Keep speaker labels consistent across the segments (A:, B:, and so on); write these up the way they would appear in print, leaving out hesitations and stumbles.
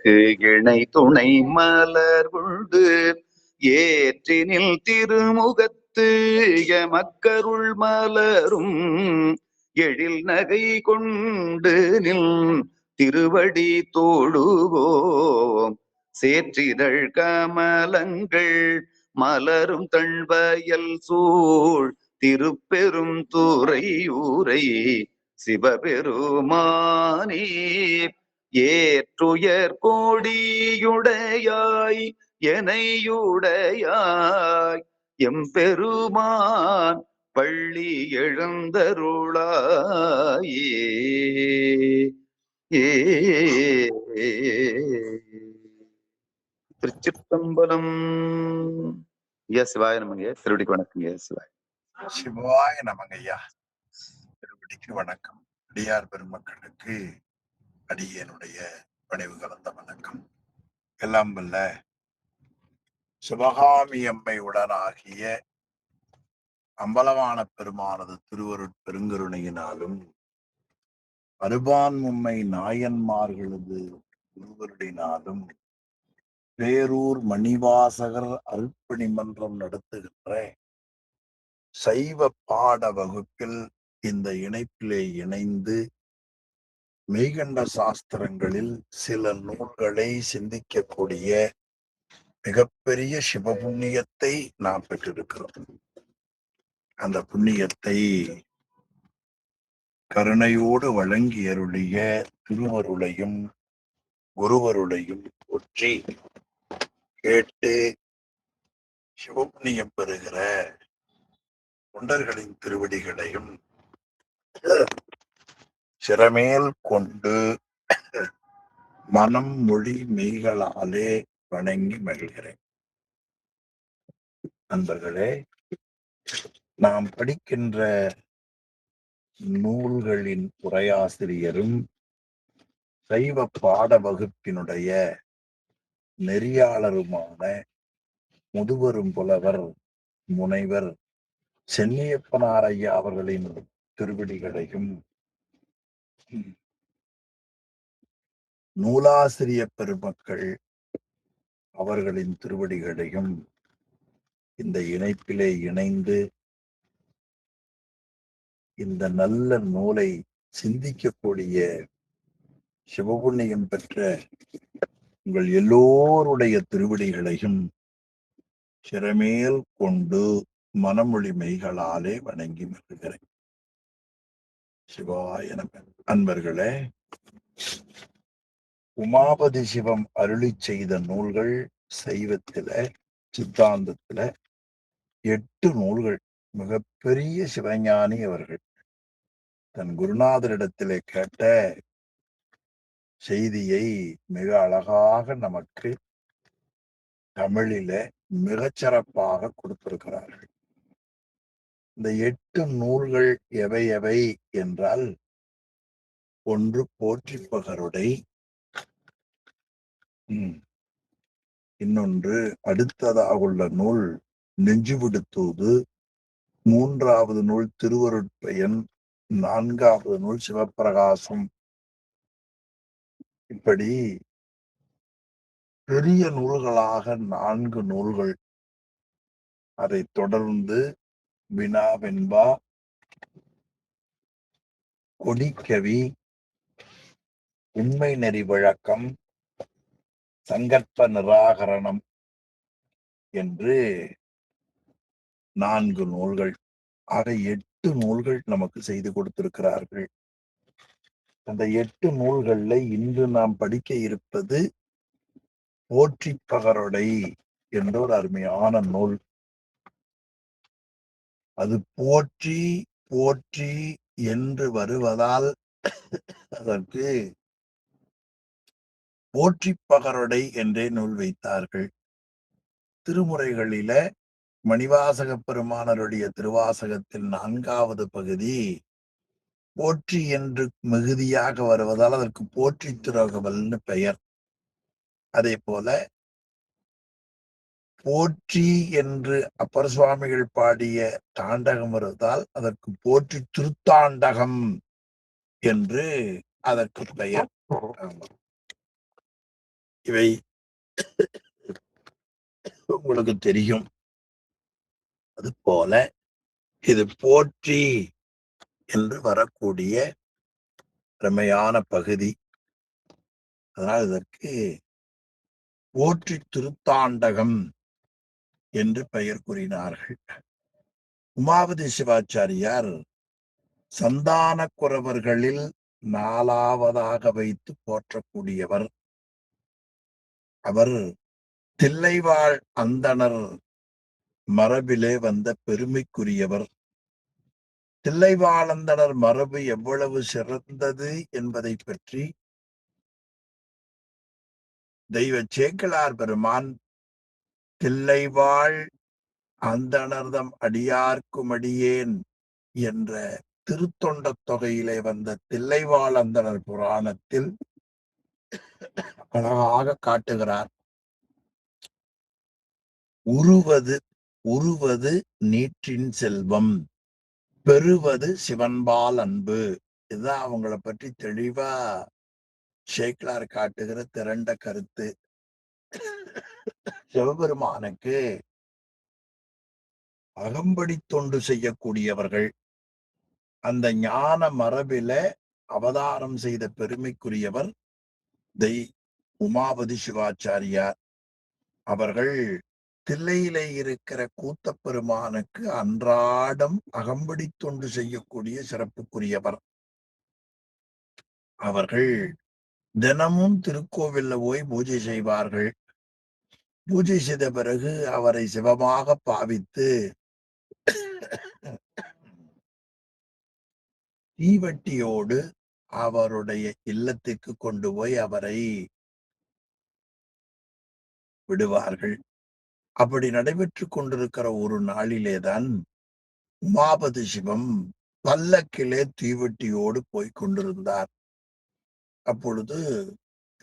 A: மலர்க்கு இணை துணை மலர் கொண்டு ஏற்றினில் திருமுகத்து எமக்கருள் மலரும் எழில் நகை கொண்டு நில் திருவடி தோழுவோம். சேற்றிதழ் கமலங்கள் மலரும் தண்வயல் சூழ் திருப்பெரும் துறை ஊரை சிவபெருமானே. ஏற்றுயர் கோடியுடையாய் எனையுடையாய் எம்பெருமான் பள்ளி எழுந்தருளாயே. திருச்சிற்றம்பலம். ஐயா சிவாய நமங்க. திருவடிக்கு வணக்கங்க. சிவாய்
B: சிவாய நமங்க ஐயா. திருவடிக்கு வணக்கம். அடியார் பெருமக்களுக்கு அடியனுடைய பணிவு கலந்த வணக்கம். எல்லாம் வல்ல சிவகாமி அம்மை உடனாகிய அம்பலவான பெருமானது திருவருட் பெருங்கருணையினாலும் அருபான்மும்மை நாயன்மார்களது குருவருடினாலும் பேரூர் மணிவாசகர் அருட்பணி மன்றம் நடத்துகின்ற சைவ பாட வகுப்பில் இந்த இணைப்பிலே இணைந்து மெய்கண்ட சாஸ்திரங்களில் சில நூல்களை சிந்திக்கக்கூடிய மிகப்பெரிய சிவபுண்ணியத்தை நாம் பெற்றிருக்கிறோம். அந்த புண்ணியத்தை கருணையோடு வழங்கி அருளிய திருவருளையும் குருவருளையும் ஒற்றி கேட்டு சிவபுண்ணியம் பெறுகிற தொண்டர்களின் திருவடிகளையும் சிறமேல் கொண்டு மனம் மொழி மெய்களாலே வணங்கி மகிழ்கிறேன். நண்பர்களே, நாம் படிக்கின்ற நூல்களின் உரையாசிரியரும் சைவ பாட வகுப்பினுடைய நெறியாளருமான முதுவரும் புலவர் முனைவர் சென்னியப்பனார் ஐயா அவர்களின் திருவடிகளையும் நூலாசிரிய பெருமக்கள் அவர்களின் திருவடிகளையும் இந்த இணைப்பிலே இணைந்து இந்த நல்ல நூலை சிந்திக்கக்கூடிய சிவபுண்ணியம் பெற்ற உங்கள் எல்லோருடைய திருவடிகளையும் சிறமேல் கொண்டு மனமொழி மெய்களாலே வணங்கி மகிழ்கிறேன். சிவாய நம. அன்பர்களே, உமாபதி சிவம் அருளி செய்த நூல்கள் சைவத்தில சித்தாந்தத்தில 8 நூல்கள். மிகப்பெரிய சிவஞானி அவர்கள் தன் குருநாதரிடத்திலே கேட்ட செய்தியை மிக அழகாக நமக்கு தமிழில மிகச்சிறப்பாக கொடுத்திருக்கிறார்கள். இந்த 8 நூல்கள் எவை எவை என்றால், ஒன்று போற்றிப்பகருடை, இன்னொன்று அடுத்ததாக உள்ள நூல் நெஞ்சுவிடுத்தூது, 3வது நூல் திருவருட்பயன், 4வது நூல் சிவப்பிரகாசம். இப்படி பெரிய நூல்களாக 4 நூல்கள். அதை தொடர்ந்து வினாவெண்பா, கொடிக்கவி, உண்மை நெறி விளக்கம், சங்கற்ப நிராகரணம் என்று 4 நூல்கள். ஆக 8 நூல்கள் நமக்கு செய்து கொடுத்திருக்கிறார்கள். அந்த 8 நூல்கள்ல இன்று நாம் படிக்க இருப்பது போற்றிப்பகருடை என்ற ஒரு அருமையான நூல். அது போற்றி போற்றி என்று வருவதால் அதற்கு போற்றிப்பகருடை என்றே நூல் வைத்தார்கள். திருமுறைகளில மணிவாசக பெருமானருடைய திருவாசகத்தில் 4வது பகுதி போற்றி என்று மிகுதியாக வருவதால் அதற்கு போற்றி திருகவல்னு பெயர். அதே போல போற்றி என்று அப்பர் சுவாமிகள் பாடிய தாண்டகம் வருவதால் அதற்கு போற்றி திருத்தாண்டகம் என்று அதற்கு பெயர். இவை உங்களுக்கு தெரியும். அது போல இது போற்றி என்று வரக்கூடிய அருமையான பகுதி. அதனால் இதற்கு போற்றி திருத்தாண்டகம் என்று பெயர் கூறினார்கள். உமாபதி சிவாச்சாரியார் சந்தான குரவர்களில் 4வதாக வைத்து போற்றக்கூடியவர். அவர் தில்லைவாழ் அந்தணர் மரபிலே வந்த பெருமைக்குரியவர். தில்லைவாழந்தனர் மரபு எவ்வளவு சிறந்தது என்பதை பற்றி தெய்வ சேக்கிழார் பெருமான் தில்லைவாழ் அந்தணர்தம் அடியார்க்குமடியேன் என்ற திருத்தொண்ட தொகையிலே வந்த தில்லைவாழ் அந்தணர் புராணத்தில் அழகாக காட்டுகிறார். உருவது நீற்றின் செல்வம், பெறுவது சிவன்பால் அன்பு. இதுதான் அவங்கள பற்றி தெளிவா சேக்கிழார் காட்டுகிற திரண்ட கருத்து. சிவபெருமானுக்கு அகம்படி தொண்டு செய்யக்கூடியவர்கள். அந்த ஞான மரபில அவதாரம் செய்த பெருமைக்குரியவர் உமாபதி சிவாச்சாரியார். அவர்கள் தில்லையிலே இருக்கிற கூத்தப்பெருமானுக்கு அன்றாடம் அகம்படி தொண்டு செய்யக்கூடிய சிறப்புக்குரியவர். அவர்கள் தினமும் திருக்கோவில்ல போய் பூஜை செய்வார்கள். பூஜை செய்த பிறகு அவரை சிவமாக பாவித்து தீவட்டியோடு அவருடைய இல்லத்துக்கு கொண்டு போய் அவரை விடுவார்கள். அப்படி நடைபெற்று கொண்டிருக்கிற ஒரு நாளிலேதான் உமாபதி சிவம் பல்லக்கிலே தீவட்டியோடு போய் கொண்டிருந்தார். அப்பொழுது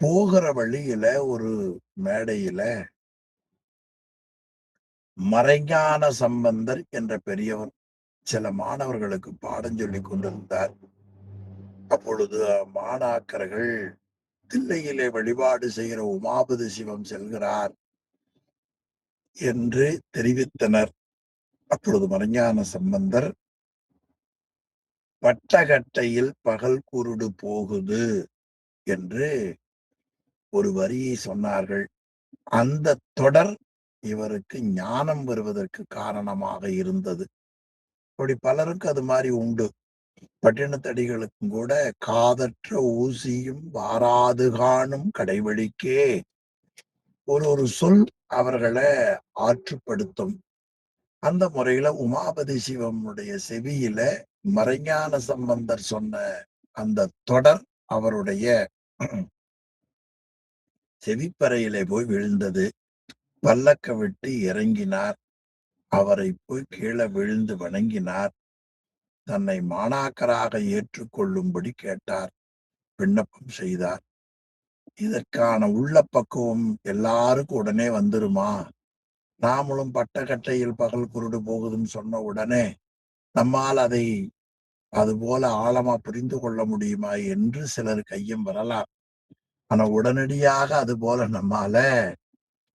B: போகிற வழியில ஒரு மேடையில மறைஞான சம்பந்தர் என்ற பெரியவர் சில மாணவர்களுக்கு பாடம் சொல்லிக் கொண்டிருந்தார். அப்பொழுது மாணாக்கர்கள் தில்லையிலே வழிபாடு செய்கிற உமாபதி சிவம் செல்கிறார் என்று தெரிவித்தனர். அப்பொழுது மறைஞான சம்பந்தர் பட்டகட்டையில் பகல் குருடு போகுது என்று ஒரு வரியை சொன்னார்கள். அந்த தொடர் இவருக்கு ஞானம் வருவதற்கு காரணமாக இருந்தது. அப்படி பலருக்கு அது மாதிரி உண்டு. பட்டினத்தடிகளுக்கும் கூட காதற்ற ஊசியும் வாராது காணும் கடைவழிக்கே ஒரு சொல் அவர்களை ஆற்றுப்படுத்தும். அந்த முறையில உமாபதி சிவமுடைய செவியில மறைஞான சம்பந்தர் சொன்ன அந்த தொடர் அவருடைய செவிப்பறையிலே போய் விழுந்தது. பல்லக்க விட்டு இறங்கினார். அவரை போய் கீழே விழுந்து வணங்கினார். தன்னை மாணாக்கராக ஏற்றுக்கொள்ளும்படி கேட்டார், விண்ணப்பம் செய்தார். இதற்கான உள்ள பக்குவம் எல்லாருக்கும் உடனே வந்துருமா? நாமளும் பட்டக்கட்டையில் பகல் குருடு போகுதுன்னு சொன்ன உடனே நம்மால் அதை அது போல ஆழமா புரிந்து கொள்ள முடியுமா என்று சிலருக்கு ஐயம் வரலாம். ஆனா உடனடியாக அது போல நம்மால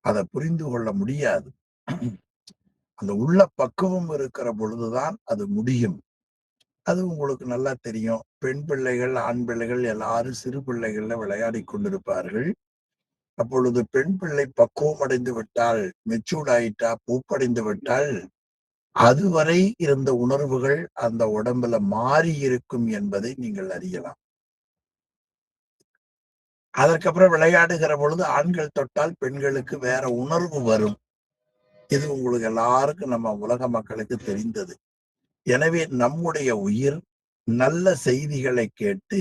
B: அதை புரிந்து கொள்ள முடியாது. அந்த உள்ள பக்குவம் இருக்கிற பொழுதுதான் அது முடியும். அது உங்களுக்கு நல்லா தெரியும். பெண் பிள்ளைகள், ஆண் பிள்ளைகள் எல்லாரும் சிறு பிள்ளைகள்ல விளையாடி கொண்டிருப்பார்கள். அப்பொழுது பெண் பிள்ளை பக்குவம் அடைந்து விட்டால், மெச்சூர்ட் ஆயிட்டா, பூப்படைந்து விட்டால், அதுவரை இருந்த உணர்வுகள் அந்த உடம்புல மாறி இருக்கும் என்பதை நீங்கள் அறியலாம். அதற்கப்புறம் விளையாடுகிற பொழுது ஆண்கள் தொட்டால் பெண்களுக்கு வேற உணர்வு வரும். இது உங்களுக்கு எல்லாருக்கும் நம்ம உலக மக்களுக்கு தெரிந்தது. எனவே நம்முடைய உயிர் நல்ல செய்திகளை கேட்டு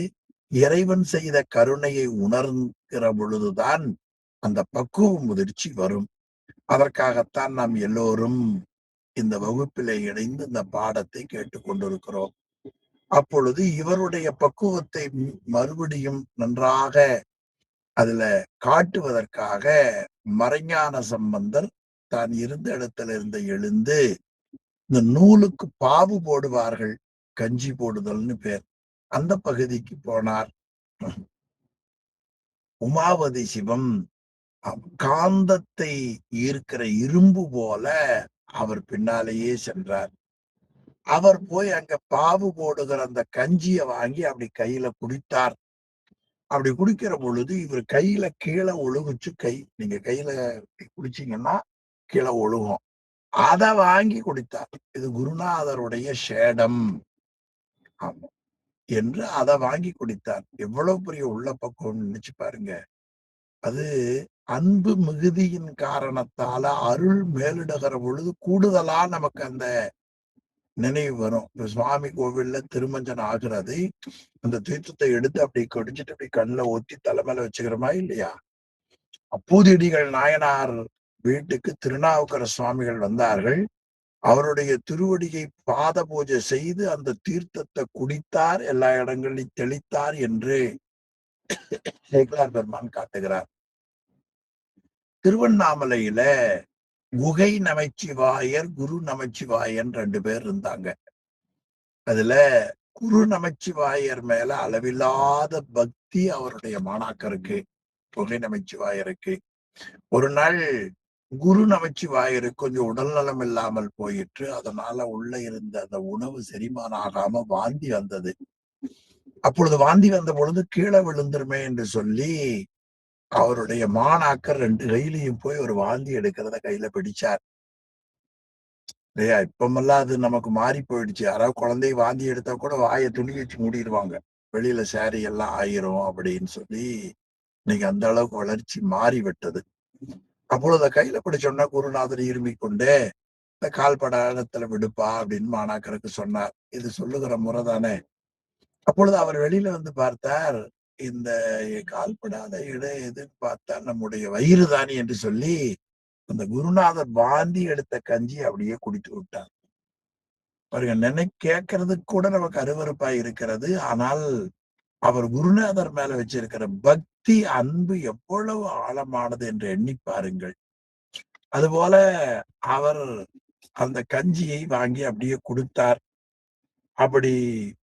B: இறைவன் செய்த கருணையை உணர்கிற பொழுதுதான் அந்த பக்குவ முதிர்ச்சி வரும். அதற்காகத்தான் நாம் எல்லோரும் இந்த வகுப்பிலே இணைந்து இந்த பாடத்தை கேட்டுக்கொண்டிருக்கிறோம். அப்பொழுது இவருடைய பக்குவத்தை மறுபடியும் நன்றாக அதுல காட்டுவதற்காக மறைஞான சம்பந்தர் தான் இருந்த இடத்துல எழுந்து இந்த நூலுக்கு பாவு போடுவார்கள், கஞ்சி போடுதல்னு பேர், அந்த பகுதிக்கு போனார். உமாபதி சிவம் காந்தத்தை ஈர்க்கிற இரும்பு போல அவர் பின்னாலேயே சென்றார். அவர் போய் அங்க பாவு போடுகிற அந்த கஞ்சிய வாங்கி அப்படி கையில குடித்தார். அப்படி குடிக்கிற பொழுது இவர் கையில கீழே ஒழுகுச்சு கை. நீங்க கையில குடிச்சீங்கன்னா கீழே ஒழுகும். அத வாங்கி குடித்தார். இது குருநாதருடைய சேடம். ஆமா. என்று அத வாங்கி குடித்தார். எவ்வளவு பெரிய உள்ள பக்குவம்னு நினைச்சு பாருங்க. அது அன்பு மிகுதியின் காரணத்தால அருள் மேலிடுகிற பொழுது கூடுதலா நமக்கு அந்த நினைவு வரும். இப்ப சுவாமி கோவில்ல திருமஞ்சனம் ஆகிறது. அந்த தீர்த்தத்தை எடுத்து அப்படி குடிச்சிட்டு அப்படி கண்ணுல ஊத்தி தலைமையில வச்சுக்கிறோமா இல்லையா? அப்பூதியடிகள் நாயனார் வீட்டுக்கு திருநாவுக்கர சுவாமிகள் வந்தார்கள். அவருடைய திருவடியை பாத பூஜை செய்து அந்த தீர்த்தத்தை குடித்தார், எல்லா இடங்களிலும் தெளித்தார் என்று சேக்கிழார் பெருமான் காட்டுகிறார். திருவண்ணாமலையில குகை நமச்சிவாயர், குரு நமச்சிவாயர் 2 பேர் இருந்தாங்க. அதுல குரு நமச்சிவாயர் மேல அளவில்லாத பக்தி அவருடைய மாணாக்கருக்கு, குகை நமச்சிவாயருக்கு. ஒரு நாள் குரு நமச்சிவாயருக்கு கொஞ்சம் உடல்நலம் இல்லாமல் போயிற்று. அதனால உள்ள இருந்த அந்த உணவு செரிமானம் ஆகாம வாந்தி வந்தது. அப்பொழுது வாந்தி வந்த பொழுது கீழே விழுந்துருமே என்று சொல்லி அவருடைய மாணாக்கர் 2 கையிலையும் போய் ஒரு வாந்தி எடுக்கிறத கையில பிடிச்சார். இல்லையா? இப்பமெல்லாம் அது நமக்கு மாறி போயிடுச்சு. யாராவது குழந்தைய வாந்தி எடுத்தா கூட வாயை துணி வச்சு மூடிடுவாங்க. வெளியில சாரி எல்லாம் ஆயிரும் அப்படின்னு சொல்லி இன்னைக்கு அந்த அளவுக்கு வளர்ச்சி மாறிவிட்டது. அப்பொழுது கையில பிடிச்சோன்னா குருநாதர் இருமிக் கொண்டே இந்த கால்படாரத்துல விடுப்பா அப்படின்னு மாணாக்கருக்கு சொன்னார். இது சொல்லுகிற முறை தானே. அப்பொழுது அவர் வெளியில வந்து பார்த்தார். இந்த கால்படாத இடம் எதுன்னு பார்த்தா நம்முடைய வயிறு தானே என்று சொல்லி அந்த குருநாதர் வாந்தி எடுத்த கஞ்சி அப்படியே குடித்து விட்டார். பாருங்க, கேட்கறதுக்கு கூட நமக்கு அருவருப்பா இருக்கிறது. ஆனால் அவர் குருநாதர் மேல வச்சிருக்கிற பக்தி, அன்பு எவ்வளவு ஆழமானது என்று எண்ணி பாருங்கள். அதுபோல அவர் அந்த கஞ்சியை வாங்கி அப்படியே கொடுத்தார். அப்படி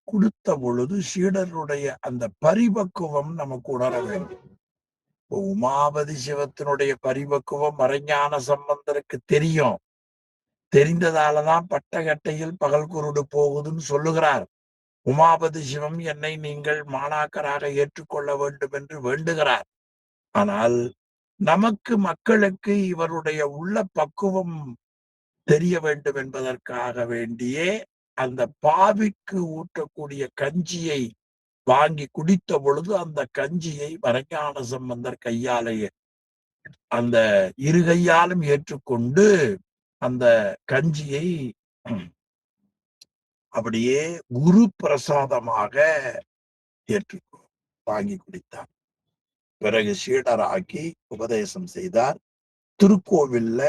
B: கொடுத்த பொழுது சீடருடைய அந்த பரிபக்குவம் நமக்கு உணர வேண்டும். உமாபதி சிவத்தினுடைய பரிபக்குவம் மறைஞான சம்பந்தருக்கு தெரியும். தெரிந்ததாலதான் பட்டகட்டையில் பகல் குருடு போகுதுன்னு சொல்லுகிறார். உமாபதி சிவம் என்னை நீங்கள் மாணாக்கராக ஏற்றுக்கொள்ள வேண்டும் என்று வேண்டுகிறார். ஆனால் நமக்கு மக்களுக்கு இவருடைய உள்ள பக்குவம் தெரிய வேண்டும் என்பதற்காக வேண்டியே அந்த பாவிக்கு ஊற்றக்கூடிய கஞ்சியை வாங்கி குடித்த பொழுது அந்த கஞ்சியை மறைஞான சம்பந்தர் கையாலேயே அந்த இரு கையாலும் ஏற்றுக்கொண்டு அந்த கஞ்சியை அப்படியே குரு பிரசாதமாக ஏற்று வாங்கி குடித்தார். பிறகு சீடராக்கி உபதேசம் செய்தார். திருக்கோவில்ல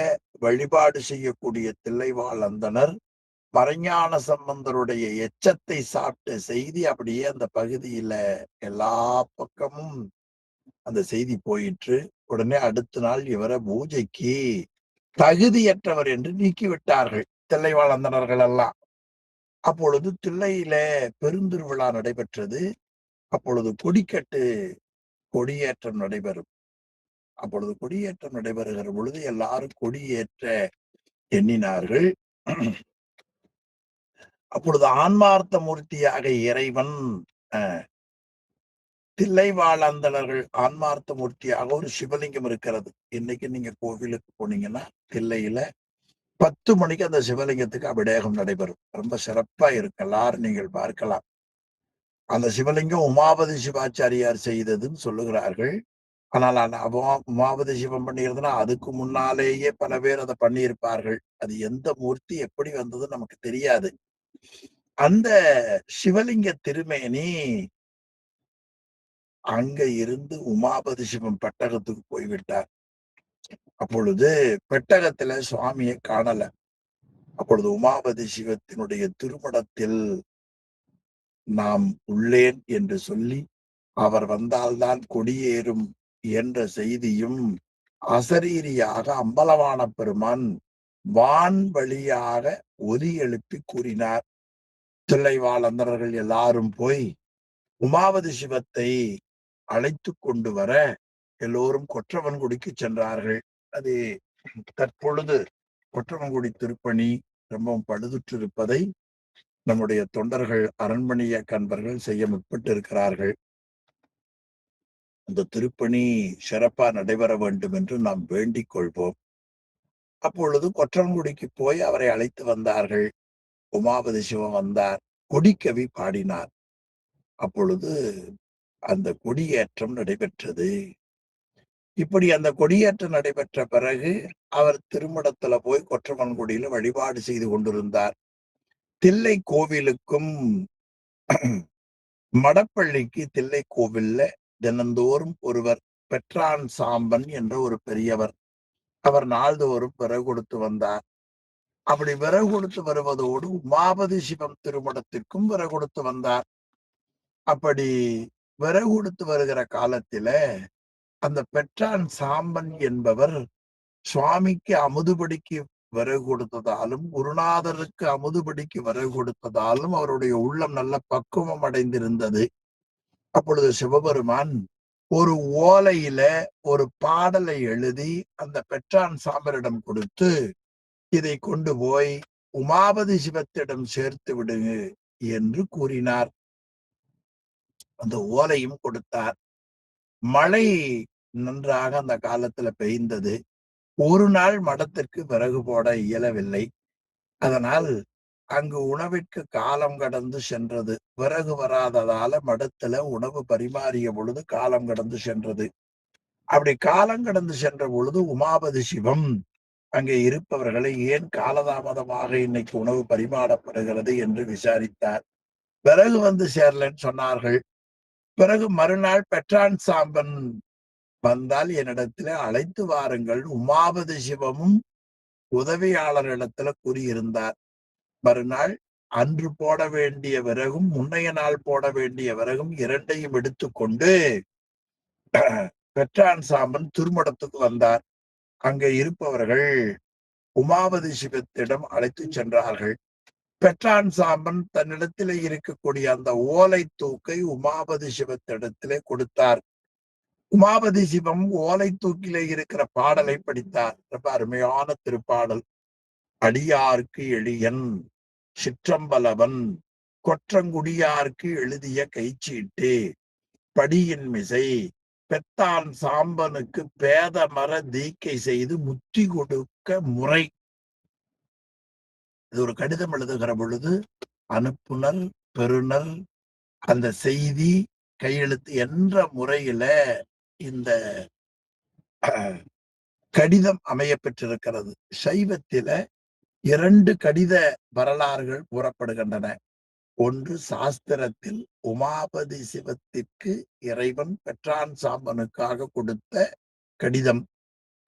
B: வழிபாடு செய்யக்கூடிய தில்லைவாழ் அந்தணர் மறைஞான சம்பந்தருடைய எச்சத்தை சாப்பிட்ட செய்தி அப்படியே அந்த பகுதியில எல்லா பக்கமும் அந்த செய்தி போயிற்று. உடனே அடுத்த நாள் இவரை பூஜைக்கு தகுதியற்றவர் என்று நீக்கிவிட்டார்கள் தில்லைவாழ் அந்தணர்கள் எல்லாம். அப்பொழுது தில்லையில பெருந்திருவிழா நடைபெற்றது. அப்பொழுது கொடியேற்றம் நடைபெறும். அப்பொழுது கொடியேற்றம் நடைபெறுகிற பொழுது எல்லாரும் கொடியேற்ற எண்ணினார்கள். அப்பொழுது ஆன்மார்த்த மூர்த்தியாக இறைவன் தில்லைவாழ் அந்தணர்கள் ஆன்மார்த்த மூர்த்தியாக ஒரு சிவலிங்கம் இருக்கிறது. இன்னைக்கு நீங்க கோவிலுக்கு போனீங்கன்னா தில்லையில 10 மணிக்கு அந்த சிவலிங்கத்துக்கு அபிஷேகம் நடைபெறும். ரொம்ப சிறப்பா இருக்கு. எல்லாரும் நீங்கள் பார்க்கலாம். அந்த சிவலிங்கம் உமாபதி சிவாச்சாரியார் செய்ததுன்னு சொல்லுகிறார்கள். ஆனால் உமாபதி சிவம் பண்ணியிருந்தனா அதுக்கு முன்னாலேயே பல பேர் அதை பண்ணியிருப்பார்கள். அது எந்த மூர்த்தி எப்படி வந்தது நமக்கு தெரியாது. அந்த சிவலிங்க திருமேனி அங்க இருந்து உமாபதி சிவம் பெட்டகத்துக்கு போய்விட்டார். அப்பொழுது பெட்டகத்துல சுவாமியை காணல. அப்பொழுது உமாபதி சிவத்தினுடைய திருமணத்தில் நாம் உள்ளேன் என்று சொல்லி அவர் வந்தால்தான் கொடியேறும் என்ற செய்தியும் அசரீரியாக அம்பலவான பெருமான் வான் வழியாக ஒலி எழுப்பி கூறினார். தில்லைவாழ் அந்தணர்கள் எல்லாரும் போய் உமாபதி சிவத்தை அழைத்து கொண்டு வர எல்லோரும் கொற்றவன்குடிக்கு சென்றார்கள். அது தற்பொழுது கொற்றவன்குடி திருப்பணி ரொம்பவும் பழுதுற்றிருப்பதை நம்முடைய தொண்டர்கள் அரண்மனைய கண்பர்கள் செய்ய முற்பட்டிருக்கிறார்கள். அந்த திருப்பணி சிறப்பா நடைபெற வேண்டும் என்று நாம் வேண்டிக் கொள்வோம். அப்பொழுது கொற்றவன்குடிக்கு போய் அவரை அழைத்து வந்தார்கள். உமாபதி சிவம் வந்தார். கொடிக்கவி பாடினார். அப்பொழுது அந்த கொடியேற்றம் நடைபெற்றது. இப்படி அந்த கொடியேற்றம் நடைபெற்ற பிறகு அவர் திருமடத்துல போய் கொற்றவன்குடியில வழிபாடு செய்து கொண்டிருந்தார். தில்லை கோவிலுக்கும் மடப்பள்ளிக்கு தில்லை கோவில்ல தினந்தோறும் ஒருவர் பெற்றான் சாம்பன் என்ற ஒரு பெரியவர், அவர் நாள்தோறும் விறகு கொடுத்து வந்தார். அப்படி விறகு கொடுத்து வருவதோடு உமாபதி சிவம் திருமணத்திற்கும் விறகு கொடுத்து வந்தார். அப்படி விறகு கொடுத்து வருகிற காலத்தில அந்த பெற்றான் சாம்பன் என்பவர் சுவாமிக்கு அமுதுபடிக்கு விறகு கொடுத்ததாலும் குருநாதருக்கு அமுதுபடிக்கு விறகு கொடுத்ததாலும் அவருடைய உள்ளம் நல்ல பக்குவம் அடைந்திருந்தது. அப்பொழுது சிவபெருமான் ஒரு ஓலையில ஒரு பாடலை எழுதி அந்த பெற்றான் சாம்பரிடம் கொடுத்து, இதை கொண்டு போய் உமாபதி சிவத்திடம் சேர்த்து விடுங்க என்று கூறினார். அந்த ஓலையும் கொடுத்தார். மழை நன்றாக அந்த காலத்துல பெய்ந்தது. ஒரு நாள் மடத்திற்கு விறகு போட இயலவில்லை. அதனால் அங்கு உணவிற்கு காலம் கடந்து சென்றது. விறகு வராததால மடத்துல உணவு பரிமாறிய பொழுது காலம் கடந்து சென்றது. அப்படி காலம் கடந்து சென்ற பொழுது உமாபதி சிவம் அங்கே இருப்பவர்களை ஏன் காலதாமதமாக இன்னைக்கு உணவு பரிமாறப்படுகிறது என்று விசாரித்தார். விறகு வந்து சேரலன்னு சொன்னார்கள். பிறகு மறுநாள் பெற்றான் சாம்பன் வந்தால் என்னிடத்துல அழைத்து வாருங்கள், உமாபதி சிவமும் உதவியாளரிடத்துல கூறியிருந்தார். மறுநாள் அன்று போட வேண்டிய விறகும் முன்னைய நாள் போட வேண்டிய விறகும் இரண்டையும் எடுத்துக்கொண்டு பெற்றான் சாம்பன் திருமடத்துக்கு வந்தார். அங்கே இருப்பவர்கள் உமாபதி சிவத்திடம் அழைத்து சென்றார்கள். பெற்றான் சாம்பன் தன்னிடத்திலே இருக்கக்கூடிய அந்த ஓலை தூக்கை உமாபதி சிவத்திடத்திலே கொடுத்தார். உமாபதி சிவம் ஓலை தூக்கிலே இருக்கிற பாடலை படித்தார். ரொம்ப அருமையான திருப்பாடல். அடியார்க்கு எளியன் சிற்றம்பலவன் கொற்றங்குடியார்க்கு எழுதிய கைச்சீட்டு படியின் மிசை பெத்தான் சாம்பனுக்கு பேதமர தீக்கை செய்து முத்தி கொடுக்க முறை. இது ஒரு கடிதம் எழுதுகிற பொழுது அனுப்புனர் பெறுநர் அந்த செய்தி கையெழுத்து என்ற முறையில இந்த கடிதம் அமைய பெற்றிருக்கிறது. சைவத்தில 2 கடித வரலாறுகள் கூறப்படுகின்றன. ஒன்று சாஸ்திரத்தில் உமாபதி சிவத்திற்கு இறைவன் பெற்றான் சாம்பனுக்காக கொடுத்த கடிதம்.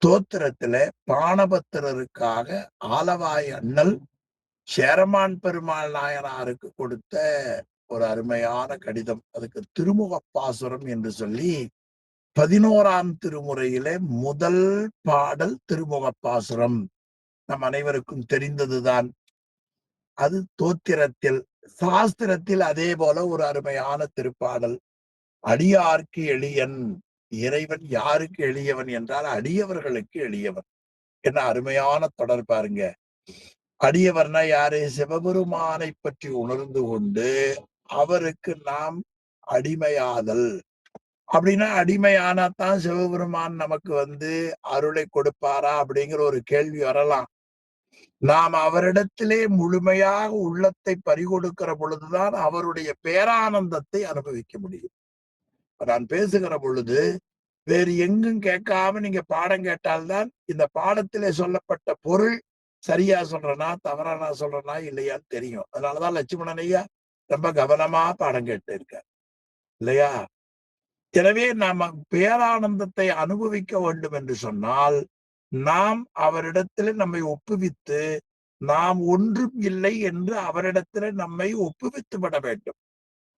B: தோத்திரத்தில பாணபத்திரருக்காக ஆலவாய் அண்ணல் சேரமான் பெருமாள் நாயனாருக்கு கொடுத்த ஒரு அருமையான கடிதம். அதுக்கு திருமுகப்பாசுரம் என்று சொல்லி 11ஆம் திருமுறையிலே முதல் பாடல் திருமுகப்பாசுரம். நம் அனைவருக்கும் தெரிந்ததுதான். அது தோத்திரத்தில். சாஸ்திரத்தில் அதே போல ஒரு அருமையான திருப்பாடல். அடியார்க்கு எளியன். இறைவன் யாருக்கு எளியவன் என்றால் அடியவர்களுக்கு எளியவன். என்ன அருமையான தொடர் பாருங்க. அடியவர்னா யாரு? சிவபெருமானை பற்றி உணர்ந்து கொண்டு அவருக்கு நாம் அடிமையாதல். அப்படின்னா அடிமையானாத்தான் சிவபெருமான் நமக்கு அருளை கொடுப்பாரா அப்படிங்கிற ஒரு கேள்வி வரலாம். நாம் அவரிடத்திலே முழுமையாக உள்ளத்தை பறிகொடுக்கிற பொழுதுதான் அவருடைய பேரானந்தத்தை அனுபவிக்க முடியும். நான் பேசுகிற பொழுது வேறு எங்கும் கேட்காம நீங்க பாடம் கேட்டால்தான் இந்த பாடத்திலே சொல்லப்பட்ட பொருள் சரியா சொல்றனா தவறா நான் சொல்றனா இல்லையான்னு தெரியும். அதனாலதான் லட்சுமணன் ஐயா ரொம்ப கவனமா பாடம் கேட்டு இருக்கார் இல்லையா? எனவே நாம பேரானந்தத்தை அனுபவிக்க வேண்டும் என்று சொன்னால் நாம் அவரிடத்துல நம்மை ஒப்புவித்து நாம் ஒன்றும் இல்லை என்று அவரிடத்துல நம்மை ஒப்புவித்து விட வேண்டும்.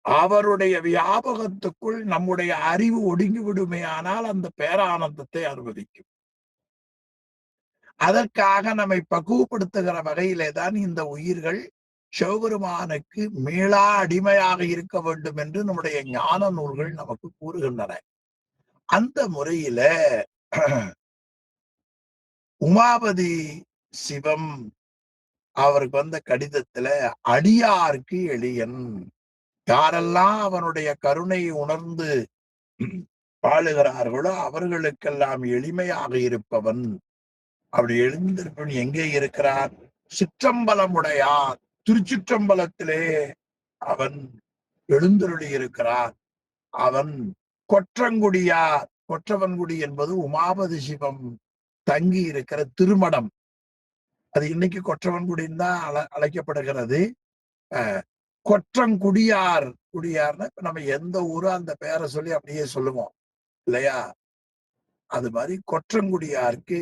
B: அவருடைய வியாபகத்துக்குள் நம்முடைய அறிவு ஒடுங்கி விடுமே ஆனால் அந்த பேரானந்தத்தை அனுபவிக்கும். அதற்காக நம்மை பக்குவப்படுத்துகிற வகையிலே தான் இந்த உயிர்கள் சிவபெருமானுக்கு மீளா அடிமையாக இருக்க வேண்டும் என்று நம்முடைய ஞான நூல்கள் நமக்கு கூறுகின்றன. அந்த முறையில உமாபதி சிவம் அவருக்கு வந்த கடிதத்துல அடியார்க்கு எளியன், யாரெல்லாம் அவனுடைய கருணையை உணர்ந்து வாழுகிறார்களோ அவர்களுக்கெல்லாம் எளிமையாக இருப்பவன். அப்படி எழுந்திருப்பவன் எங்கே இருக்கிறான்? சிற்றம்பலமுடையான், திருச்சிற்றம்பலத்திலே அவன் எழுந்தருளி இருக்கிறான். அவன் கொற்றங்குடியார், கொற்றவன்குடி என்பது உமாபதி சிவம் தங்கி இருக்கிற திருமடம். அது இன்னைக்கு கொற்றவன்குடின்னு தான் அழைக்கப்படுகிறது. கொற்றங்குடியார், குடியார்னா நம்ம எந்த ஊரோ அந்த பேரை சொல்லி அப்படியே சொல்லுவோம் இல்லையா? அது மாதிரி கொற்றங்குடியாருக்கு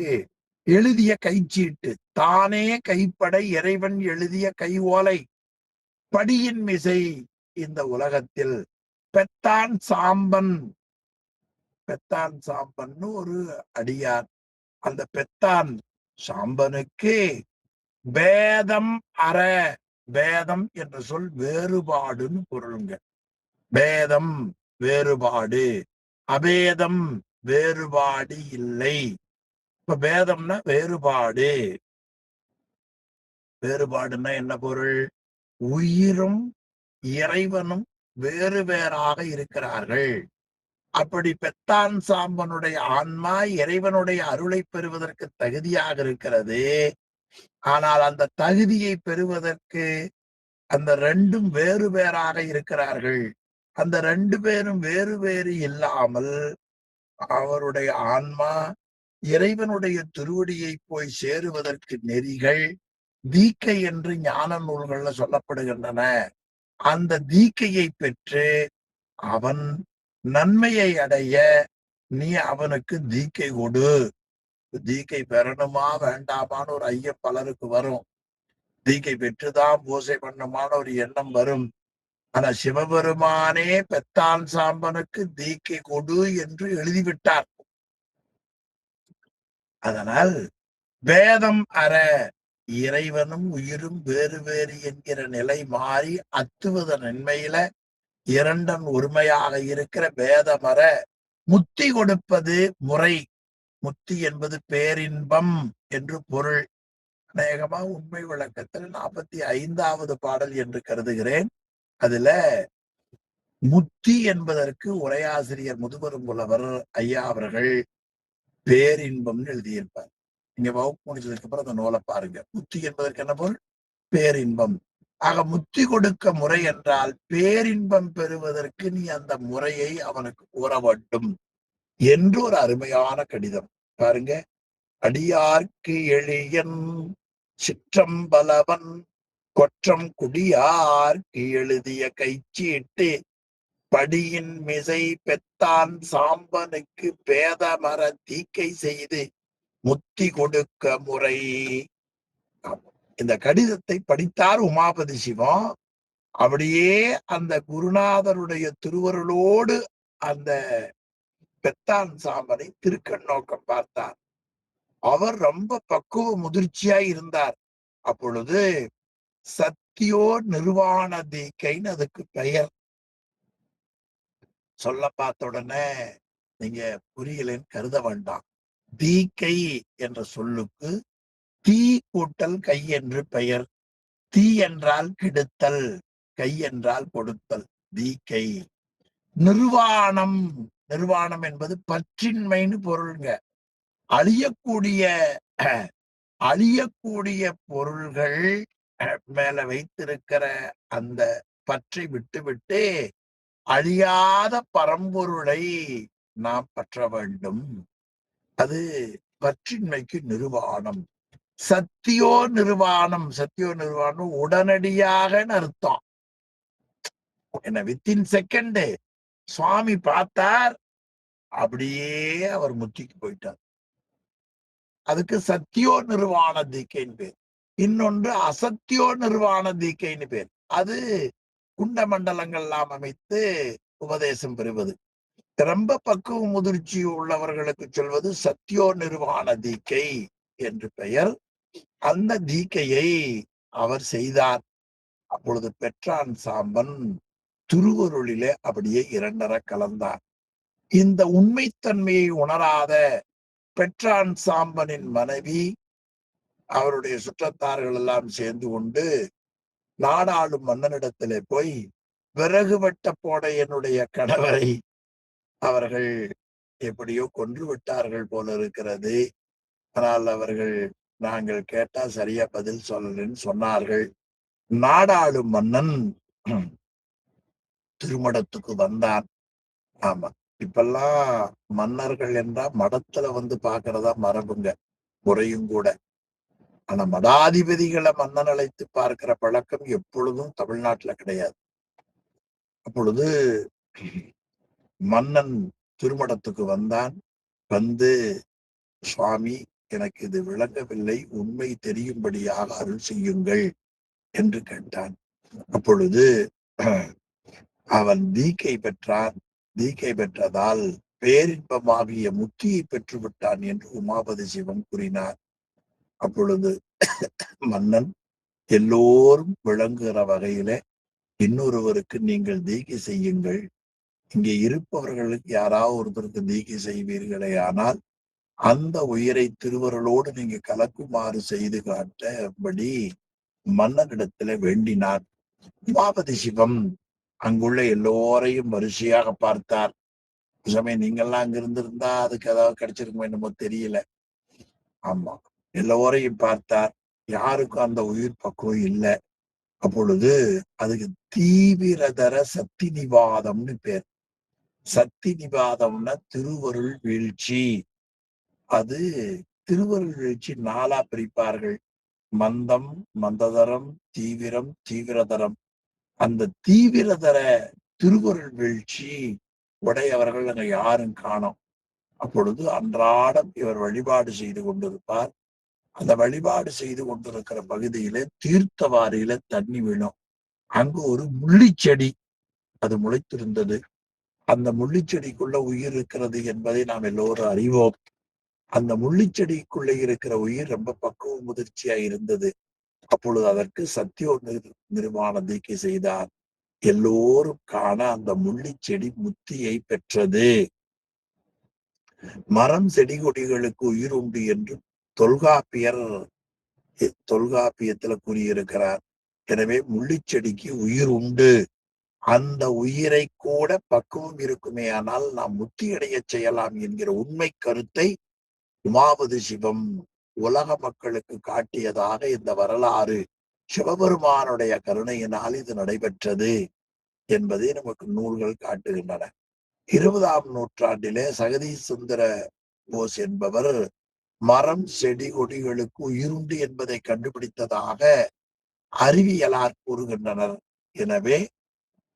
B: எழுதிய கைச்சீட்டு, தானே கைப்பட இறைவன் எழுதிய கை ஓலை, படியின் மிசை இந்த உலகத்தில் பெத்தான் சாம்பன், பெத்தான் சாம்பன்னு ஒரு அடியார். அந்த பெத்தான் சாம்பனுக்கு பேதம் அற, பேதம் என்ற சொல் வேறுபாடுன்னு பொருளுங்க. பேதம் வேறுபாடு, அபேதம் வேறுபாடு இல்லை. இப்ப பேதம்னா வேறுபாடு. வேறுபாடுன்னா என்ன பொருள்? உயிரும் இறைவனும் வேறு வேறாக இருக்கிறார்கள். அப்படி பெத்தான் சாம்பனுடைய ஆன்மா இறைவனுடைய அருளை பெறுவதற்கு தகுதியாக இருக்கிறது. ஆனால் அந்த தகுதியை பெறுவதற்கு அந்த ரெண்டும் வேறு வேறாக இருக்கிறார்கள். அந்த ரெண்டு பேரும் வேறு வேறு இல்லாமல் அவருடைய ஆன்மா இறைவனுடைய திருவடியை போய் சேருவதற்கு நெறிகள் தீக்கை என்று ஞான நூல்கள்ல சொல்லப்படுகின்றன. அந்த தீக்கையை பெற்று அவன் நன்மையை அடைய நீ அவனுக்கு தீக்கை கொடு. தீக்கை பெறணுமா வேண்டாமான்னு ஒரு ஐயம் பலருக்கு வரும். தீக்கை பெற்றுதான் பூசை பண்ணுமான ஒரு எண்ணம் வரும். ஆனா சிவபெருமானே பெத்தான் சாம்பனுக்கு தீக்கை கொடு என்று எழுதிவிட்டார். அதனால் வேதம் அற, இறைவனும் உயிரும் வேறு வேறு என்கிற நிலை மாறி அத்துவத நன்மையில இரண்டன் ஒருமையாக இருக்கிற வேதமர முத்தி கொடுப்பது முறை. முத்தி என்பது பேரின்பம் என்று பொருள். அநேகமா உண்மை விளக்கத்தில் 45வது பாடல் என்று கருதுகிறேன். அதுல முத்தி என்பதற்கு உரையாசிரியர் முதுபெரும் புலவர் ஐயா அவர்கள் பேரின்பம்னு எழுதியிருப்பார். நீங்க வகுப்பு முடிச்சதுக்கு அப்புறம் அந்த நூலை பாருங்க. முத்தி என்பதற்கு என்ன பொருள்? பேரின்பம். ஆக முத்தி கொடுக்க முறை என்றால் பேரின்பம் பெறுவதற்கு நீ அந்த முறையை அவனுக்கு கூற வேண்டும் என்று ஒரு அருமையான கடிதம் பாருங்க. அடியார்க்கு எளியன் சிற்றம்பலவன் கொற்றம் குடியார்க்கு எழுதிய கைச்சீட்டு படியின் மிசை பெத்தான் சாம்பனுக்கு பேதமர தீக்கை செய்து முத்தி கொடுக்க முறை. இந்த கடிதத்தை படித்தார் உமாபதி சிவம். அப்படியே அந்த குருநாதருடைய திருவருளோடு அந்த பெத்தான் சாம்பனை திருக்கண் நோக்கம் பார்த்தார். அவர் ரொம்ப பக்குவ முதிர்ச்சியா இருந்தார். அப்பொழுது சத்தியோ நிர்வாண தீக்கைன்னு அதுக்கு பெயர். சொல்ல பார்த்த உடனே நீங்க புரியலன்னு கருத வேண்டாம். தீக்கை என்ற சொல்லுக்கு தீ கூட்டல் கை என்று பெயர். தீ என்றால் கெடுத்தல், கை என்றால் கொடுத்தல். தீக்கை. நிர்வாணம், நிர்வாணம் என்பது பற்றின்மைன்னு பொருள்ங்க. அழியக்கூடிய அழியக்கூடிய பொருள்கள் மேல வைத்திருக்கிற அந்த பற்றை விட்டுவிட்டு அழியாத பரம்பொருளை நாம் பற்ற வேண்டும். அது பற்றின்மைக்கு நிர்வாணம். சத்தியோ நிர்வாணம், சத்தியோ நிர்வாணம் உடனடியாக அர்த்தம். என்ன வித்தின் செகண்ட் சுவாமி பார்த்தார், அப்படியே அவர் முத்திக்கு போயிட்டார். அதுக்கு சத்தியோ நிர்வாண தீக்கைன்னு பேர். இன்னொன்று அசத்தியோ நிர்வாண தீக்கைன்னு பேர். அது குண்ட மண்டலங்கள் எல்லாம் அமைத்து உபதேசம் பெறுவது. ரொம்ப பக்குவ முதிர்ச்சி உள்ளவர்களுக்கு சொல்வது சத்தியோ நிர்வாண தீக்கை என்று பெயர். அந்த தீக்கையை அவர் செய்தார். அப்பொழுது பெற்றான் சாம்பன் திருவருளிலே அப்படியே இரண்டர கலந்தார். இந்த உண்மைத்தன்மையை உணராத பெற்றான் சாம்பனின் மனைவி அவருடைய சுற்றத்தார்கள் எல்லாம் சேர்ந்து கொண்டு நாடாளும் மன்னனிடத்திலே போய் விறகு வெட்ட போட என்னுடைய கணவரை அவர்கள் எப்படியோ கொன்று விட்டார்கள் போல இருக்கிறது. ஆனால் அவர்கள் நாங்கள் கேட்டா சரியா பதில் சொல்லலன்னு சொன்னார்கள். நாடாளும் மன்னன் திருமடத்துக்கு வந்தான். ஆமா, இப்பெல்லாம் மன்னர்கள் என்றா மடத்துல வந்து பாக்குறதா மரபுங்க, முறையும் கூட. ஆனா மடாதிபதிகளை மன்னன் அழைத்து பார்க்கிற பழக்கம் எப்பொழுதும் தமிழ்நாட்டுல கிடையாது. அப்பொழுது மன்னன் திருமடத்துக்கு வந்தான். வந்து, சுவாமி, எனக்கு இது விளங்கவில்லை, உண்மை தெரியும்படியாக அருள் செய்யுங்கள் என்று கேட்டான். அப்பொழுது அவன் தீக்கை பெற்றான். தீக்கை பெற்றதால் பேரின்பமாகிய முத்தியை பெற்று விட்டான் என்று உமாபதி சிவம் கூறினார். அப்பொழுது மன்னன் எல்லோரும் விளங்குகிற வகையில இன்னொருவருக்கு நீங்கள் தீக்கை செய்யுங்கள், இங்கே இருப்பவர்களுக்கு யாராவது ஒருத்தருக்கு தீக்கை செய்வீர்களே ஆனால் அந்த உயிரை திருவருளோடு நீங்க கலக்குமாறு செய்து காட்டபடி மன்னனிடத்துல வேண்டினார். உமாபதி சிவம் அங்குள்ள எல்லோரையும் வரிசையாக பார்த்தார். சமயம் நீங்கெல்லாம் அங்க இருந்திருந்தா அதுக்கு ஏதாவது கிடைச்சிருக்குமோ என்னமோ தெரியல. ஆமா, எல்லோரையும் பார்த்தார். யாருக்கும் அந்த உயிர் பக்குவம் இல்லை. அப்பொழுது அதுக்கு தீவிரதர சக்தி நிவாதம்னு பேர். சக்தி நிவாதம்னா திருவருள் வீழ்ச்சி. அது திருவருள் வீழ்ச்சி 4ஆ பிரிப்பார்கள். மந்தம், மந்ததரம், தீவிரம், தீவிரதரம். அந்த தீவிரதர திருவருள் வீழ்ச்சி உடையவர்கள் அங்க யாரும் காணோம். அப்பொழுது அன்றாடம் இவர் வழிபாடு செய்து கொண்டிருப்பார். அந்த வழிபாடு செய்து கொண்டிருக்கிற பகுதியில தீர்த்தவாரியில தண்ணி விழும். அங்கு ஒரு முள்ளிச்செடி அது முளைத்திருந்தது. அந்த முள்ளிச்செடிக்குள்ள உயிர் இருக்கிறது என்பதை நாம் எல்லோரும் அறிவோம். அந்த முள்ளிச்செடிக்குள்ள இருக்கிற உயிர் ரொம்ப பக்குவ முதிர்ச்சியா இருந்தது. அப்பொழுது அதற்கு சத்தியோ நிர்மாண தீக்கை செய்தார். எல்லோரும் காண அந்த முள்ளிச்செடி முத்தியை பெற்றது. மரம் செடி கொடிகளுக்கு உயிர் உண்டு என்று தொல்காப்பியத்துல கூறியிருக்கிறார். எனவே முள்ளிச்செடிக்கு உயிர் உண்டு. அந்த உயிரை கூட பக்குவம் இருக்குமே ஆனால் நாம் முத்தி அடைய செய்யலாம் என்கிற உண்மை கருத்தை உமாபதி சிவம் உலக மக்களுக்கு காட்டியதாக இந்த வரலாறு சிவபெருமானுடைய கருணையினால் இது நடைபெற்றது என்பதை நமக்கு நூல்கள் காட்டுகின்றன. 20ஆம் நூற்றாண்டிலே சகதி சுந்தர போஸ் என்பவர் மரம் செடி கொடிகளுக்கு உயிருண்டு என்பதை கண்டுபிடித்ததாக அறிவியலார் கூறுகின்றனர். எனவே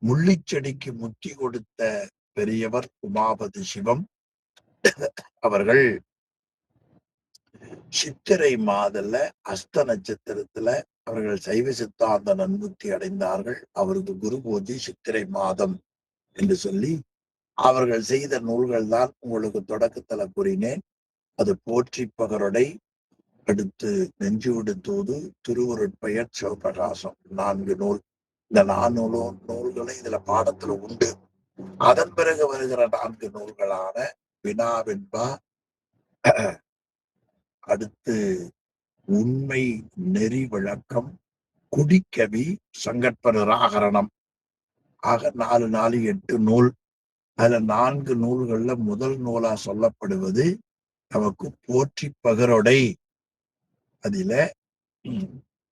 B: முள்ளிச்செடிக்கு முத்தி கொடுத்த பெரியவர் உமாபதி சிவம். அவர்கள் சித்திரை மாதல்ல அஸ்த நட்சத்திரத்துல அவர்கள் சைவ சித்தாந்த நன்முத்தி அடைந்தார்கள். அவரது குரு பூஜை சித்திரை மாதம் என்று சொல்லி அவர்கள் செய்த நூல்கள் தான் உங்களுக்கு தொடக்கத்துல கூறினேன். அது போற்றி பகருடை, அடுத்து நெஞ்சுவிடு தூது, திருவருட்பெயர், சிவபிரகாசம் 4 நூல். இந்த 4 நூல்களை இதுல பாடத்துல உண்டு. அதன் பிறகு வருகிற 4 நூல்களான வினாவென்பா, அடுத்து உண்மை நெறி விளக்கம், குடிக்கவி, சங்கற்ப நிராகரணம் ஆக 4 4 8 நூல். அதுல 4 நூல்கள்ல முதல் நூலா சொல்லப்படுவது நமக்கு போற்றி பகருடை. அதில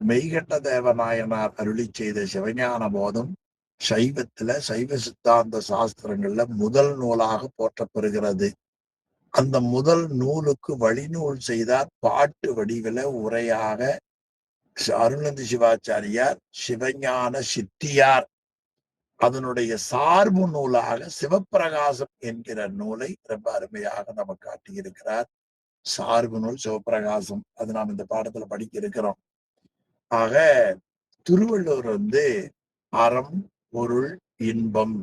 B: மெய்கண்ட தேவநாயனார் அருளி செய்த சிவஞான போதம் சைவத்துல சைவ சித்தாந்த சாஸ்திரங்கள்ல முதல் நூலாக போற்றப்பெறுகிறது. அந்த முதல் நூலுக்கு வழிநூல் செய்தார் பாட்டு வடிவில உரையாக அருணந்தி சிவாச்சாரியார் சிவஞான சித்தியார். அதனுடைய சார்பு நூலாக சிவப்பிரகாசம் என்கிற நூலை ரொம்ப அருமையாக நமக்கு காட்டியிருக்கிறார். சார்பு நூல் சிவப்பிரகாசம், அது நாம் இந்த பாடத்துல படிக்க இருக்கிறோம். ஆக திருவள்ளுவர் அறம், பொருள், இன்பம்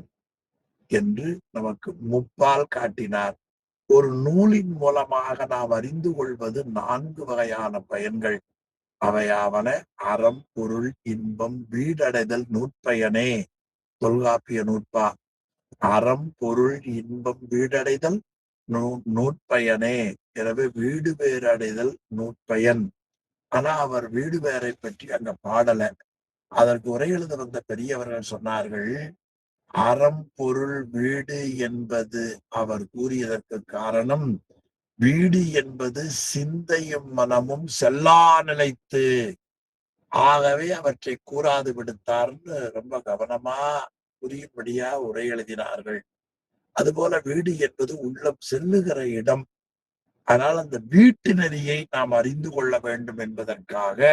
B: என்று நமக்கு முப்பால் காட்டினார். ஒரு நூலின் மூலமாக நாம் அறிந்து கொள்வது 4 வகையான பயன்கள். அவையாவன அறம், பொருள், இன்பம், வீடடைதல் நூற்பயனே, தொல்காப்பிய நூற்பா. அறம் பொருள் இன்பம் வீடடைதல் நூற்பயனே. எனவே வீடு பேர் அடைதல் நூற்பயன். ஆனா அவர் வீடு பேரை பற்றி அங்க பாடல. அதற்கு உரை எழுத வந்த பெரியவர்கள் சொன்னார்கள், அறம் பொருள் வீடு என்பது அவர் கூறியதற்கு காரணம், வீடு என்பது சிந்தையும் மனமும் செல்லா நிலைத்து. ஆகவே அவற்றை கூறாது விடுத்தார்னு ரொம்ப கவனமா புரியும்படியா உரை எழுதினார்கள். அதுபோல வீடு என்பது உள்ளம் செல்லுகிற இடம். அதனால் அந்த வீட்டு நெறியை நாம் அறிந்து கொள்ள வேண்டும் என்பதற்காக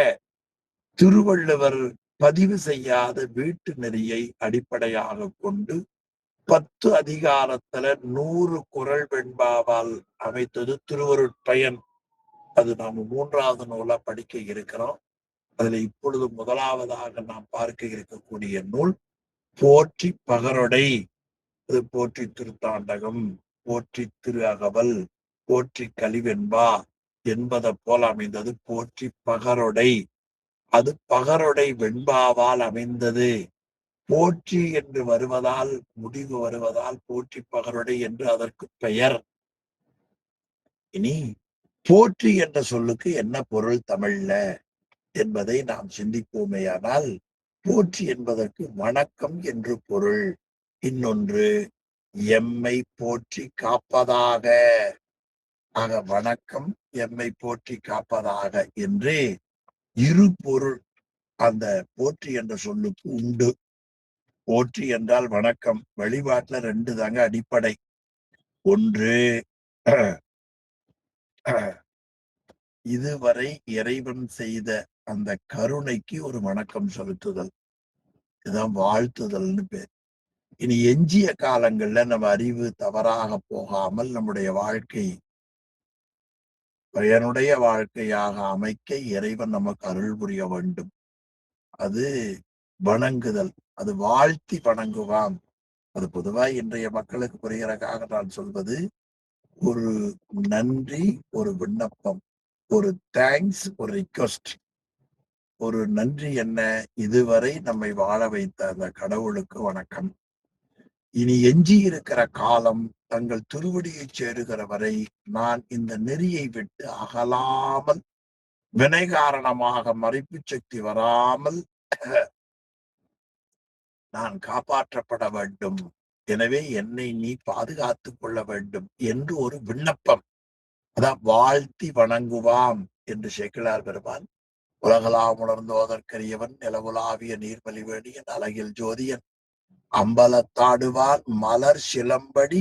B: திருவள்ளுவர் பதிவு செய்யாத வீட்டு நெறியை அடிப்படையாக கொண்டு 10 அதிகாரத்துல 100 குறள் வெண்பாவால் அமைத்தது திருவருட்பயன். அது நாம 3வது நூலா படிக்க இருக்கிறோம். அதுல இப்பொழுது முதலாவதாக நாம் பார்க்க இருக்கக்கூடிய நூல் போற்றி பகரொடை. அது போற்றி திருத்தாண்டகம், போற்றி திரு அகவல், போற்றி கலிவெண்பா என்பதை போல அமைந்தது போற்றி பகரொடை. அது பகரொடை வெண்பாவால் அமைந்தது. போற்றி என்று வருவதால், முடிவு வருவதால் போற்றி பகரொடை என்று அதற்கு பெயர். இனி போற்றி என்ற சொல்லுக்கு என்ன பொருள் தமிழ்ல என்பதை நாம் சிந்திப்போமேயானால், போற்றி என்பதற்கு வணக்கம் என்று பொருள். இன்னொன்று எம்மை போற்றி காப்பதாக. ஆக வணக்கம் எம்மை போற்றி காப்பதாக என்று இரு பொருள் அந்த போற்றி என்ற சொல்லுக்கு உண்டு. போற்றி என்றால் வணக்கம். வழிபாட்டுல 2 தாங்க அடிப்படை. ஒன்று இதுவரை இறைவன் செய்த அந்த கருணைக்கு ஒரு வணக்கம் செலுத்துதல். இதுதான் வாழ்த்துதல்னு பேர். இனி எஞ்சிய காலங்கள்ல நம்ம அறிவு தவறாக போகாமல் நம்முடைய வாழ்க்கை பயனுடைய வாழ்க்கையாக அமைக்க இறைவன் நமக்கு அருள் புரிய வேண்டும். அது வணங்குதல். அது வாழ்த்தி வணங்குவான். அது பொதுவா இன்றைய மக்களுக்கு புரியறதுக்காக நான் சொல்வது, ஒரு நன்றி, ஒரு விண்ணப்பம், ஒரு தேங்க்ஸ், ஒரு ரிக்வெஸ்ட். ஒரு நன்றி என்ன? இதுவரை நம்மை வாழ வைத்த அந்த கடவுளுக்கு வணக்கம். இனி எஞ்சி இருக்கிற காலம் தங்கள் திருவடியை சேருகிற வரை நான் இந்த நெறியை விட்டு அகலாமல், வினை காரணமாக மறைப்பு சக்தி வராமல் நான் காப்பாற்றப்பட வேண்டும். எனவே என்னை நீ பாதுகாத்துக் கொள்ள வேண்டும் என்று ஒரு விண்ணப்பம். அதான் வாழ்த்தி வணங்குவாம் என்று சேக்கிழார் பெருமான், உலகலாம் உணர்ந்தோதற்கரியவன் நிலவுலாவிய நீர்மலிவேணியன் அழகில் ஜோதியன் அம்பலத்தாடுவான் மலர் சிலம்படி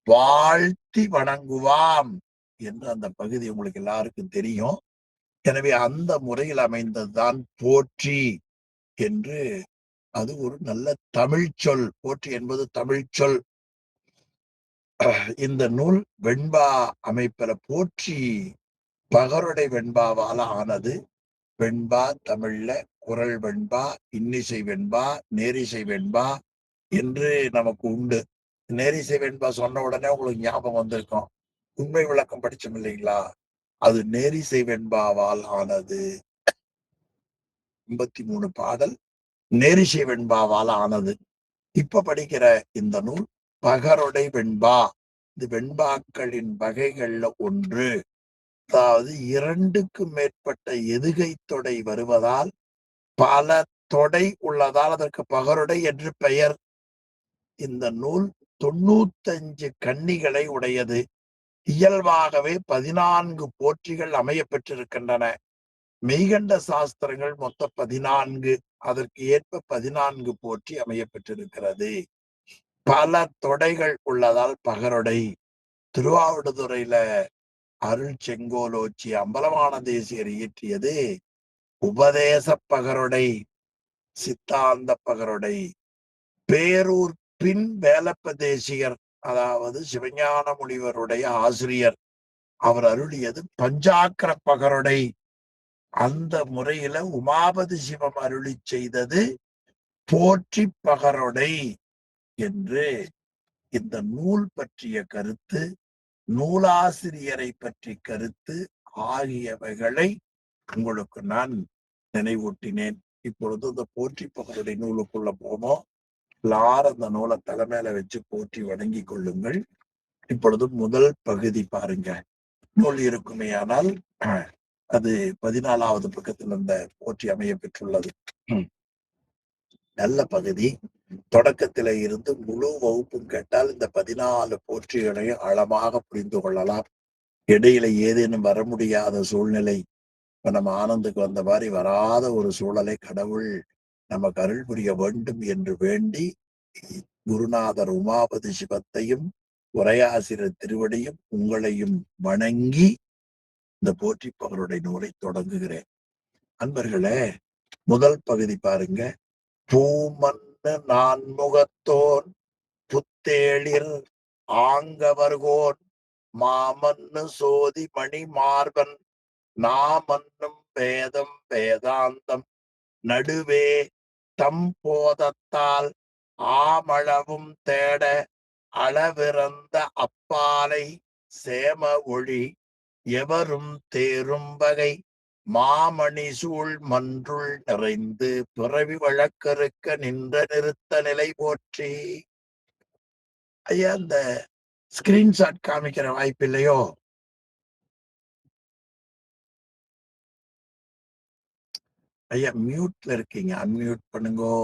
B: வாழ்த்தி வணங்குவாம் என்று அந்த பகுதி உங்களுக்கு எல்லாருக்கும் தெரியும். எனவே அந்த முறையில் அமைந்ததுதான் போற்றி என்று. அது ஒரு நல்ல தமிழ் சொல். போற்றி என்பது தமிழ் சொல். இந்த நூல் வெண்பா அமைப்பில போற்றி பகரொடை வெண்பாவால ஆனது. வெண்பா தமிழ்ல குறள் வெண்பா, இன்னிசை வெண்பா, நேரிசை வெண்பா என்று நமக்கு உண்டு. நேரிசை வெண்பா சொன்ன உடனே உங்களுக்கு ஞாபகம் வந்திருக்கும், உண்மை விளக்கம் படிச்சோம் இல்லைங்களா? அது நேரிசை வெண்பாவால் ஆனது. 53 பாடல் நேரிசை வெண்பாவால் ஆனது. இப்ப படிக்கிற இந்த நூல் பகரொடை வெண்பா. இது வெண்பாக்களின் வகைகள்ல ஒன்று. அதாவது 2க்கும் மேற்பட்ட எதுகை தொடை வருவதால், பல தொடை உள்ளதால் அதற்கு பகரொடை என்று பெயர். இந்த நூல் 95 கன்னிகளை உடையது. இயல்பாகவே 14 போற்றிகள் அமைய பெற்றிருக்கின்றன. மெய்கண்ட சாஸ்திரங்கள் மொத்தம் 14. அதற்கு ஏற்ப 14 போற்றி அமைய பெற்றிருக்கிறது. பல தொடைகள் உள்ளதால் பகரொடை. திருவாவடுதுறையில அருள் செங்கோலோச்சி அம்பலவான தேசியர் இயற்றியது உபதேச பகரொடை, சித்தாந்த பகரொடை. பேரூர் பின் வேலப்ப தேசியர், அதாவது சிவஞான முனிவருடைய ஆசிரியர், அவர் அருளியது பஞ்சாக்கர பகரொடை. அந்த முறையில உமாபதி சிவம் அருளி செய்தது போற்றி பகரொடை என்று. இந்த நூல் பற்றிய கருத்து, நூலாசிரியரை பற்றி கருத்து ஆகியவைகளை உங்களுக்கு நான் நினைவூட்டினேன். இப்பொழுது இந்த போற்றி பகரொடை நூலுக்குள்ள போனோம். எல்லாரும் அந்த நூலை தலைமையில வச்சு போற்றி வணங்கி கொள்ளுங்கள். இப்பொழுது முதல் பகுதி பாருங்க. நூல் இருக்குமேயானால் அது 14வது பக்கத்தில் இந்த போற்றி அமைய பெற்றுள்ளது. நல்ல பகுதி. தொடக்கத்தில இருந்து முழு வகுப்பும் கேட்டால் இந்த 14 போற்றிகளையும் ஆழமாக புரிந்து கொள்ளலாம். இடையில ஏதேனும் வர முடியாத சூழ்நிலை, இப்ப நம்ம ஆனந்துக்கு வந்த மாதிரி வராத ஒரு சூழலை கடவுள் நமக்கு அருள் புரிய வேண்டும் என்று வேண்டி குருநாதர் உமாபதி சிவத்தையும் உரையாசிரியர் திருவடியும் உங்களையும் வணங்கி இந்த போற்றி பகருடைய நூலை தொடங்குகிறேன். அன்பர்களே, முதல் பகுதி பாருங்க. பூமன்னு நான்முகத்தோன் புத்தேளிர் ஆங்கவர்கோன் மாமன்னு சோதி மணி மார்பன் நாமன்னும் வேதம் வேதாந்தம் நடுவே தம் போதத்தால் ஆமளவும் தேட அளவிறந்த அப்பாலை சேம ஒளி எவரும் தேரும் வகை மாமணி சூழ் மன்றுள் நிறைந்து பிறவி வழக்கறுக்க நின்ற நிறுத்த நிலை போற்றி. ஐயா, இந்த ஸ்கிரீன்ஷாட் காமிக்கிற வாய்ப்பு இல்லையோ? ஐயா மியூட்ல இருக்கீங்க, அன்மியூட் பண்ணுங்கோ.